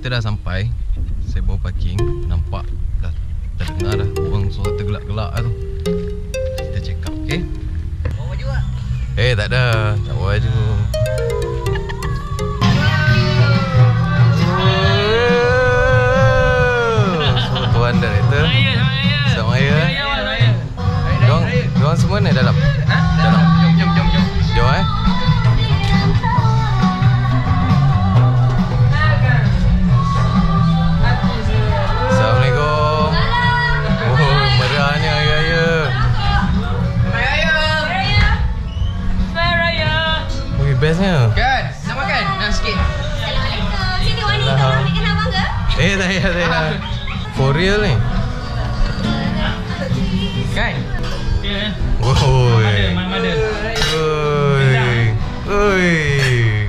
kita dah sampai. Saya bawa parking. Nampak dah terdengar dah orang suara tergelak-gelak tu. Kita check up, okay? Bawa baju tak? Tak ada. Tak bawa baju. Tuan director. Selamat Raya. Diorang semua ni dalam? Dalam. Jom. Jom Assalamualaikum. Oh, meriahnya Hari Raya. Selamat Raya. Wih, bestnya. Kan? Nak makan? Nak sikit? Assalamualaikum. Sini Wani tolong bikin abang ke? Tak payah. For real ni. Kan? Ya. Oi. Mother. Oi.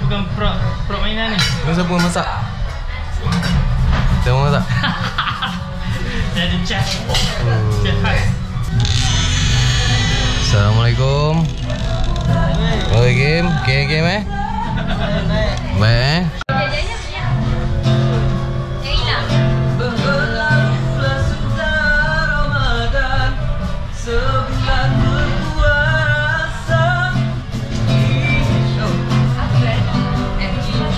Bukan prop mainan ni. Kau siapa yang masak? Siapa masak? Dia ada chef. Chef khas. Assalamualaikum. Oi, game. Game Baik Jajannya banyak. Yang hilang.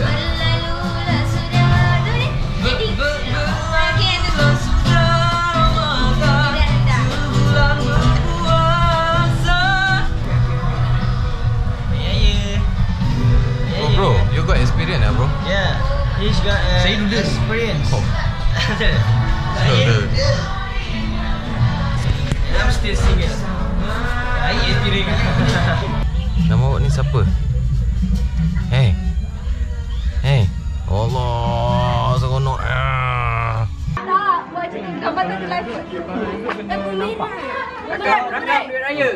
Berlalulah sudah. Tu ni. Jadi. Okey, tu. Oh bro, you got experience bro? Yeah. He's got Saya dulu. experience. Oh. I'm still single. Saya experience. Nama awak ni siapa? Hey. Allah, seronok. Tak, buat macam tu. Abang tak live. Dah boleh lah. Rakam duit raya.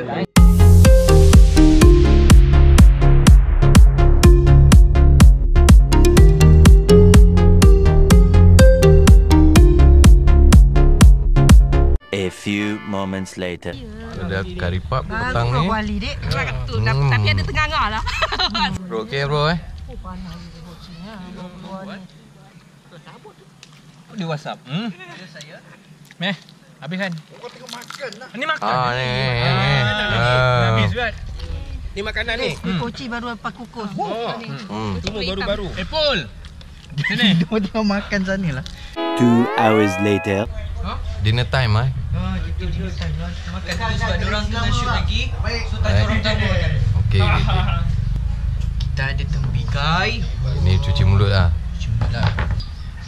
A few moments later. Ada kari pap petang ni. Wali dek. Tu tapi ada tengah-tengah lah. Bro, okay bro Di WhatsApp. Meh, habis kan? Kau tengok makan lah. Ni makan. Ni. Habis kan? Ni makanan ni. Koci baru lepas kukus. Semua baru-baru. Apple. Sini. Dia tengok makan sana lah. 2 hours later. Dinner time Kita dinner time lah. Makan dulu sebab diorang tengah shoot lagi. So tak ada orang tamu makan. Okay. Kita ada tembikai. Ini cuci mulut lah. Cuma lah.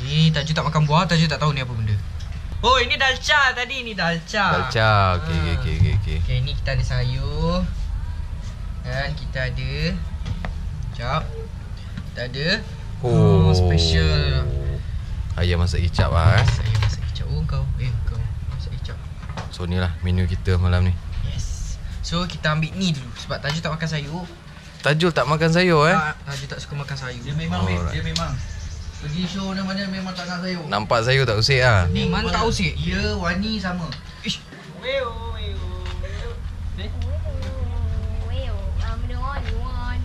Tajuk tak makan buah, Tajuk tak tahu ni apa benda. Oh, ini dalca tadi, ni dalca. Dalca. Okay. Okay, ni kita ada sayur. Dan kita ada kita ada special Ayam masak kicap lah saya masak kicap. Kau masak kicap. So ni lah menu kita malam ni. Yes. So kita ambil ni dulu sebab Tajuk tak makan sayur. Tajul tak makan sayur Tajuk tak suka makan sayur. Dia memang pergi show mana memang tak nak sayur. Nampak sayur tak usik lah. Ni mana tak usik. Ya, Wani sama. Ish.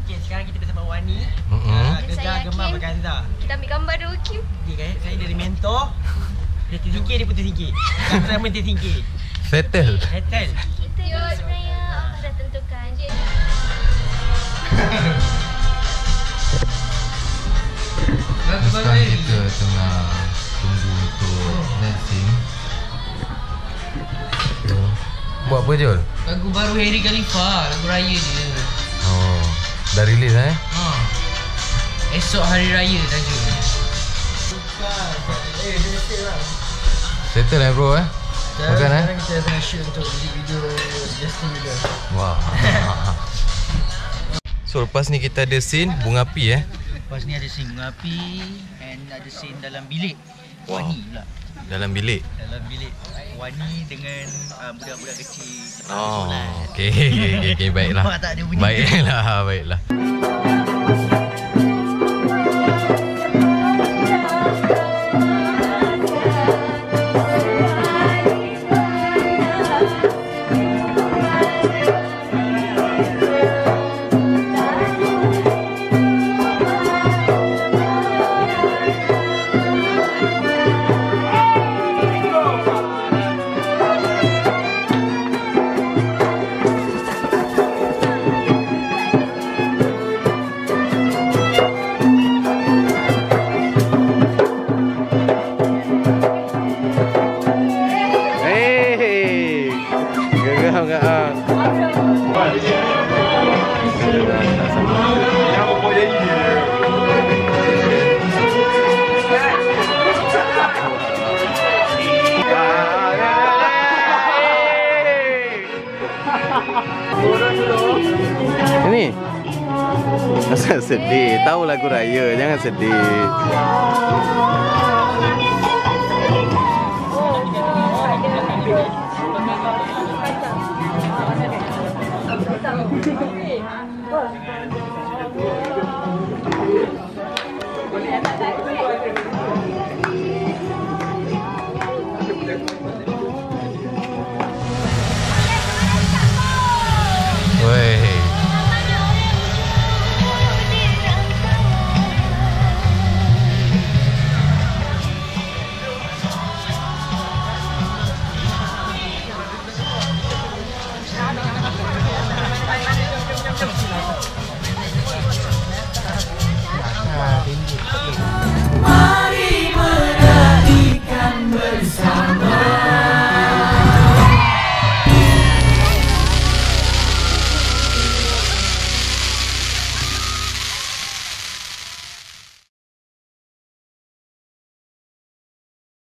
Okay, sekarang kita bersama Wani. Gegar gemar berganza. Kita ambil gambar dulu, Kim. Okay, saya dari mentor. Dia tersingkir, dia pun tersingkir. Saya pun tersingkir. Settle. Settle. Kita ni sebenarnya Allah dah tentukan je. Sekarang kita tengah tunggu untuk dancing. Buat apa Jol? Lagu baru Harry Khalifa, lagu raya dia. Oh, dah release Esok hari raya Tajuk. Settle bro Makan Sekarang kita tengah shoot untuk video Justin Bieber. Wah. So lepas ni kita ada scene bunga api Lepas ni ada scene bunga api and ada scene dalam bilik. Wow. Wani pula. Dalam bilik. Dalam bilik Wani dengan budak-budak kecil. Oh, okey baiklah. Nampak tak ada bunyi? Baiklah. sedih. Tahu lagu raya, jangan sedih.